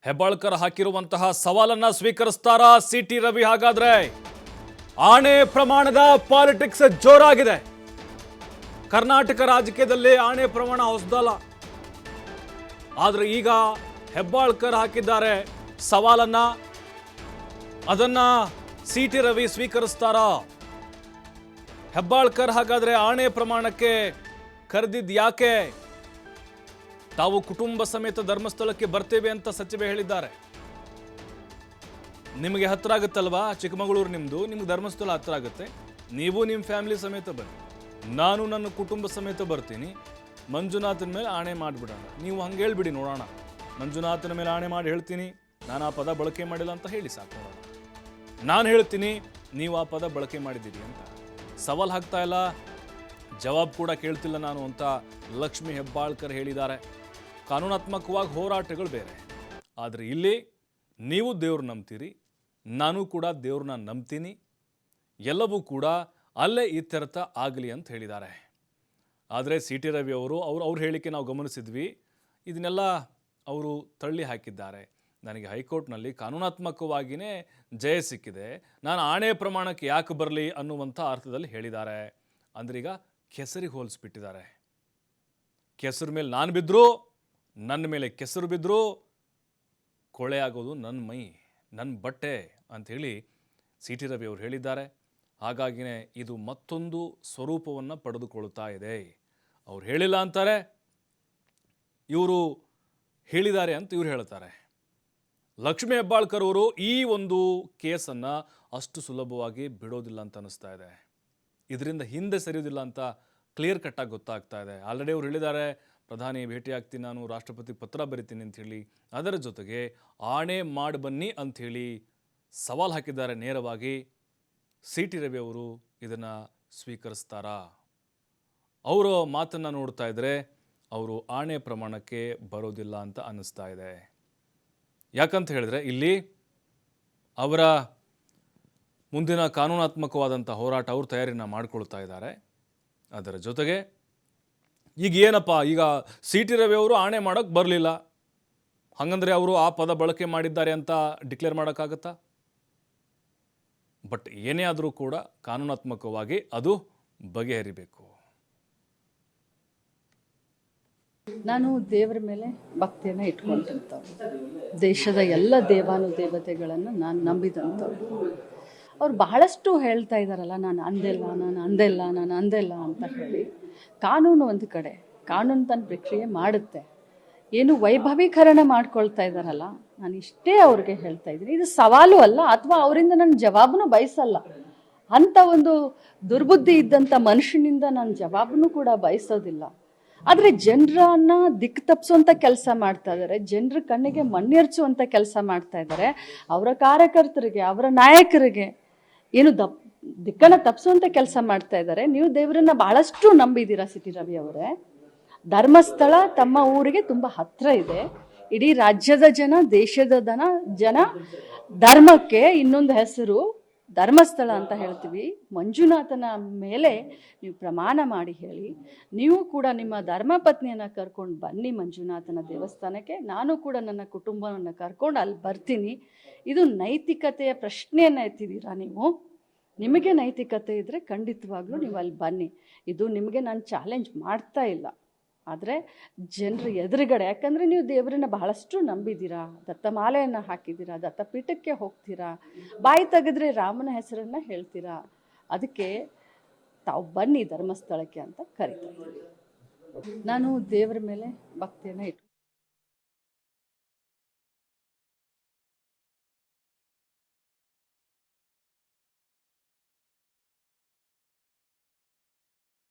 Hebbalkar ಹಾಕಿರುವಂತಹ ಸವಾಲನ್ನ ಸ್ವೀಕರಿಸ್ತಾರಾ city Ravi? ಹಾಗಾದ್ರೆ ಆಣೆ ಪ್ರಮಾಣದ ಪಾಲಿಟಿಕ್ಸ್ ಜೋರಾಗಿದೆ. ಕರ್ನಾಟಕ ರಾಜಕೀಯದಲ್ಲಿ ಆಣೆ ಪ್ರಮಾಣ ಹೊಸದಲ್ಲ. ಆದ್ರೆ ಈಗ ಹೆಬ್ಬಾಳ್ಕರ್ ಹಾಕಿದ್ದಾರೆ ಸವಾಲನ್ನ. ಅದನ್ನ ಸಿಟಿ ರವಿ ಸ್ವೀಕರಿಸ್ತಾರಾ? ಹೆಬ್ಬಾಳ್ಕರ್ ಹಾಗಾದ್ರೆ ಆಣೆ ಪ್ರಮಾಣಕ್ಕೆ ಕರೆದಿದ್ ಯಾಕೆ? ತಾವು ಕುಟುಂಬ ಸಮೇತ ಧರ್ಮಸ್ಥಳಕ್ಕೆ ಬರ್ತೇವೆ ಅಂತ ಸಚಿವೆ ಹೇಳಿದ್ದಾರೆ. ನಿಮಗೆ ಹತ್ರ ಆಗುತ್ತಲ್ವಾ, ಚಿಕ್ಕಮಗಳೂರು ನಿಮ್ಗೆ ಧರ್ಮಸ್ಥಳ ಹತ್ರ ಆಗುತ್ತೆ. ನೀವು ನಿಮ್ಮ ಫ್ಯಾಮಿಲಿ ಸಮೇತ ಬನ್ನಿ, ನಾನು ನನ್ನ ಕುಟುಂಬ ಸಮೇತ ಬರ್ತೀನಿ. ಮಂಜುನಾಥನ ಮೇಲೆ ಆಣೆ ಮಾಡಿಬಿಡೋಣ. ನೀವು ಹಂಗೆ ಹೇಳ್ಬಿಡಿ ನೋಡೋಣ. ಮಂಜುನಾಥನ ಮೇಲೆ ಆಣೆ ಮಾಡಿ ಹೇಳ್ತೀನಿ, ನಾನು ಆ ಪದ ಬಳಕೆ ಮಾಡಿಲ್ಲ ಅಂತ ಹೇಳಿ ಸಾಕು ನೋಡೋಣ. ನಾನು ಹೇಳ್ತೀನಿ, ನೀವು ಆ ಪದ ಬಳಕೆ ಮಾಡಿದ್ದೀರಿ ಅಂತ. ಸವಾಲ್ ಹಾಕ್ತಾ ಇಲ್ಲ, ಜವಾಬ್ ಕೂಡ ಕೇಳ್ತಿಲ್ಲ ನಾನು ಅಂತ ಲಕ್ಷ್ಮೀ ಹೆಬ್ಬಾಳ್ಕರ್ ಹೇಳಿದ್ದಾರೆ. ಕಾನೂನಾತ್ಮಕವಾಗಿ ಹೋರಾಟಗಳು ಬೇರೆ, ಆದರೆ ಇಲ್ಲಿ ನೀವು ದೇವ್ರು ನಂಬ್ತೀರಿ, ನಾನು ಕೂಡ ದೇವ್ರನ್ನ ನಂಬ್ತೀನಿ, ಎಲ್ಲವೂ ಕೂಡ ಅಲ್ಲೇ ಇತ್ಯರ್ಥ ಆಗಲಿ ಅಂತ ಹೇಳಿದ್ದಾರೆ. ಆದರೆ ಸಿ ಟಿ ರವಿ ಅವ್ರ ಹೇಳಿಕೆ ನಾವು ಗಮನಿಸಿದ್ವಿ. ಇದನ್ನೆಲ್ಲ ಅವರು ತಳ್ಳಿ ಹಾಕಿದ್ದಾರೆ. ನನಗೆ ಹೈಕೋರ್ಟ್ನಲ್ಲಿ ಕಾನೂನಾತ್ಮಕವಾಗಿಯೇ ಜಯ ಸಿಕ್ಕಿದೆ, ನಾನು ಆಣೆ ಪ್ರಮಾಣಕ್ಕೆ ಯಾಕೆ ಬರಲಿ ಅನ್ನುವಂಥ ಅರ್ಥದಲ್ಲಿ ಹೇಳಿದ್ದಾರೆ. ಅಂದ್ರೆ ಈಗ ಕೆಸರಿಗೆ ಹೋಲಿಸ್ಬಿಟ್ಟಿದ್ದಾರೆ. ಕೆಸರು ಮೇಲೆ ನಾನು ಬಿದ್ದರೂ, ನನ್ನ ಮೇಲೆ ಕೆಸರು ಬಿದ್ದರೂ ಕೊಳೆ ಆಗೋದು ನನ್ನ ಮೈ, ನನ್ನ ಬಟ್ಟೆ ಅಂಥೇಳಿ ಸಿ ಟಿ ರವಿ ಅವರು ಹೇಳಿದ್ದಾರೆ. ಹಾಗಾಗಿನೇ ಇದು ಮತ್ತೊಂದು ಸ್ವರೂಪವನ್ನು ಪಡೆದುಕೊಳ್ತಾ ಇದೆ. ಅವ್ರು ಹೇಳಿಲ್ಲ ಅಂತಾರೆ, ಇವರು ಹೇಳಿದ್ದಾರೆ ಅಂತ ಇವ್ರು ಹೇಳ್ತಾರೆ. ಲಕ್ಷ್ಮೀ ಹೆಬ್ಬಾಳ್ಕರ್ ಅವರು ಈ ಒಂದು ಕೇಸನ್ನು ಅಷ್ಟು ಸುಲಭವಾಗಿ ಬಿಡೋದಿಲ್ಲ ಅಂತ ಅನ್ನಿಸ್ತಾ ಇದೆ. ಇದರಿಂದ ಹಿಂದೆ ಸರಿಯೋದಿಲ್ಲ ಅಂತ ಕ್ಲಿಯರ್ ಕಟ್ಟಾಗಿ ಗೊತ್ತಾಗ್ತಾ ಇದೆ. ಆಲ್ರೆಡಿ ಅವ್ರು ಹೇಳಿದ್ದಾರೆ, ಪ್ರಧಾನಿ ಭೇಟಿ ಆಗ್ತೀನಿ, ನಾನು ರಾಷ್ಟ್ರಪತಿ ಪತ್ರ ಬರಿತೀನಿ ಅಂಥೇಳಿ. ಅದರ ಜೊತೆಗೆ ಆಣೆ ಮಾಡಿ ಬನ್ನಿ ಅಂಥೇಳಿ ಸವಾಲು ಹಾಕಿದ್ದಾರೆ ನೇರವಾಗಿ. ಸಿ ಟಿ ರವಿ ಅವರು ಇದನ್ನು ಸ್ವೀಕರಿಸ್ತಾರಾ? ಅವರ ಮಾತನ್ನು ನೋಡ್ತಾ ಇದ್ದರೆ ಅವರು ಆಣೆ ಪ್ರಮಾಣಕ್ಕೆ ಬರೋದಿಲ್ಲ ಅಂತ ಅನ್ನಿಸ್ತಾ ಇದೆ. ಯಾಕಂತ ಹೇಳಿದ್ರೆ ಇಲ್ಲಿ ಅವರ ಮುಂದಿನ ಕಾನೂನಾತ್ಮಕವಾದಂಥ ಹೋರಾಟ ಅವರು ತಯಾರಿನ ಮಾಡ್ಕೊಳ್ತಾ ಇದ್ದಾರೆ. ಅದರ ಜೊತೆಗೆ ಈಗ ಏನಪ್ಪ, ಈಗ ಸಿ ಟಿ ರವಿ ಅವರು ಆಣೆ ಮಾಡೋಕ್ಕೆ ಬರಲಿಲ್ಲ, ಹಾಗಂದ್ರೆ ಅವರು ಆ ಪದ ಬಳಕೆ ಮಾಡಿದ್ದಾರೆ ಅಂತ ಡಿಕ್ಲೇರ್ ಮಾಡೋಕ್ಕಾಗತ್ತಾ? ಬಟ್ ಏನೇ ಆದರೂ ಕೂಡ ಕಾನೂನಾತ್ಮಕವಾಗಿ ಅದು ಬಗೆಹರಿಬೇಕು. ನಾನು ದೇವರ ಮೇಲೆ ಭಕ್ತಿಯನ್ನು ಇಟ್ಕೊಂಡಂಥವ್ರು, ದೇಶದ ಎಲ್ಲ ದೇವಾನುದೇವತೆಗಳನ್ನು ನಾನು ನಂಬಿದಂಥವ್ರು. ಅವ್ರು ಬಹಳಷ್ಟು ಹೇಳ್ತಾ ಇದ್ದಾರಲ್ಲ, ನಾನು ಅಂದೆಲ್ಲ ಅಂತ ಹೇಳಿ. ಕಾನೂನು ಒಂದು ಕಡೆ, ಕಾನೂನು ತನ್ನ ಪ್ರಕ್ರಿಯೆ ಮಾಡುತ್ತೆ. ಏನು ವೈಭವೀಕರಣ ಮಾಡ್ಕೊಳ್ತಾ ಇದ್ದಾರಲ್ಲ, ನಾನು ಇಷ್ಟೇ ಅವ್ರಿಗೆ ಹೇಳ್ತಾ ಇದ್ದೀನಿ, ಇದು ಸವಾಲು ಅಲ್ಲ, ಅಥವಾ ಅವರಿಂದ ನನ್ನ ಜವಾಬನ್ನು ಬಯಸಲ್ಲ. ಅಂಥ ಒಂದು ದುರ್ಬುದ್ಧಿ ಇದ್ದಂಥ ಮನುಷ್ಯನಿಂದ ನಾನು ಜವಾಬನ್ನು ಕೂಡ ಬಯಸೋದಿಲ್ಲ. ಆದರೆ ಜನರನ್ನ ದಿಕ್ಕು ತಪ್ಪಿಸುವಂಥ ಕೆಲಸ ಮಾಡ್ತಾ ಇದ್ದಾರೆ, ಜನರ ಕಣ್ಣಿಗೆ ಮಣ್ಣೆರ್ಚುವಂಥ ಕೆಲಸ ಮಾಡ್ತಾ ಇದ್ದಾರೆ. ಅವರ ಕಾರ್ಯಕರ್ತರಿಗೆ, ಅವರ ನಾಯಕರಿಗೆ ಏನು ದಿಕ್ಕನ್ನು ತಪ್ಪಿಸುವಂಥ ಕೆಲಸ ಮಾಡ್ತಾ ಇದ್ದಾರೆ. ನೀವು ದೇವರನ್ನ ಬಹಳಷ್ಟು ನಂಬಿದ್ದೀರಾ ಸಿ ಟಿ ರವಿ ಅವರೇ. ಧರ್ಮಸ್ಥಳ ತಮ್ಮ ಊರಿಗೆ ತುಂಬ ಹತ್ರ ಇದೆ. ಇಡೀ ರಾಜ್ಯದ ಜನ, ದೇಶದ ಜನ ಧರ್ಮಕ್ಕೆ ಇನ್ನೊಂದು ಹೆಸರು ಧರ್ಮಸ್ಥಳ ಅಂತ ಹೇಳ್ತೀವಿ. ಮಂಜುನಾಥನ ಮೇಲೆ ನೀವು ಪ್ರಮಾಣ ಮಾಡಿ ಹೇಳಿ, ನೀವು ಕೂಡ ನಿಮ್ಮ ಧರ್ಮಪತ್ನಿಯನ್ನು ಕರ್ಕೊಂಡು ಬನ್ನಿ ಮಂಜುನಾಥನ ದೇವಸ್ಥಾನಕ್ಕೆ, ನಾನು ಕೂಡ ನನ್ನ ಕುಟುಂಬವನ್ನು ಕರ್ಕೊಂಡು ಅಲ್ಲಿ ಬರ್ತೀನಿ. ಇದು ನೈತಿಕತೆಯ ಪ್ರಶ್ನೆಯನ್ನು ಎತ್ತಿದ್ದೀರಾ ನೀವು. ನಿಮಗೆ ನೈತಿಕತೆ ಇದ್ದರೆ ಖಂಡಿತವಾಗ್ಲೂ ನೀವು ಅಲ್ಲಿ ಬನ್ನಿ. ಇದು ನಿಮಗೆ ನಾನು ಚಾಲೆಂಜ್ ಮಾಡ್ತಾ ಇಲ್ಲ, ಆದರೆ ಜನರ ಎದುರುಗಡೆ, ಯಾಕಂದರೆ ನೀವು ದೇವರನ್ನ ಬಹಳಷ್ಟು ನಂಬಿದ್ದೀರಾ, ದತ್ತಮಾಲೆಯನ್ನು ಹಾಕಿದ್ದೀರಾ, ದತ್ತಪೀಠಕ್ಕೆ ಹೋಗ್ತೀರಾ, ಬಾಯಿ ತೆಗೆದ್ರೆ ರಾಮನ ಹೆಸರನ್ನು ಹೇಳ್ತೀರಾ. ಅದಕ್ಕೆ ತಾವು ಬನ್ನಿ ಧರ್ಮಸ್ಥಳಕ್ಕೆ ಅಂತ ಕರಿತಾ ಇದ್ದೀನಿ. ನಾನು ದೇವರ ಮೇಲೆ ಭಕ್ತಿಯನ್ನು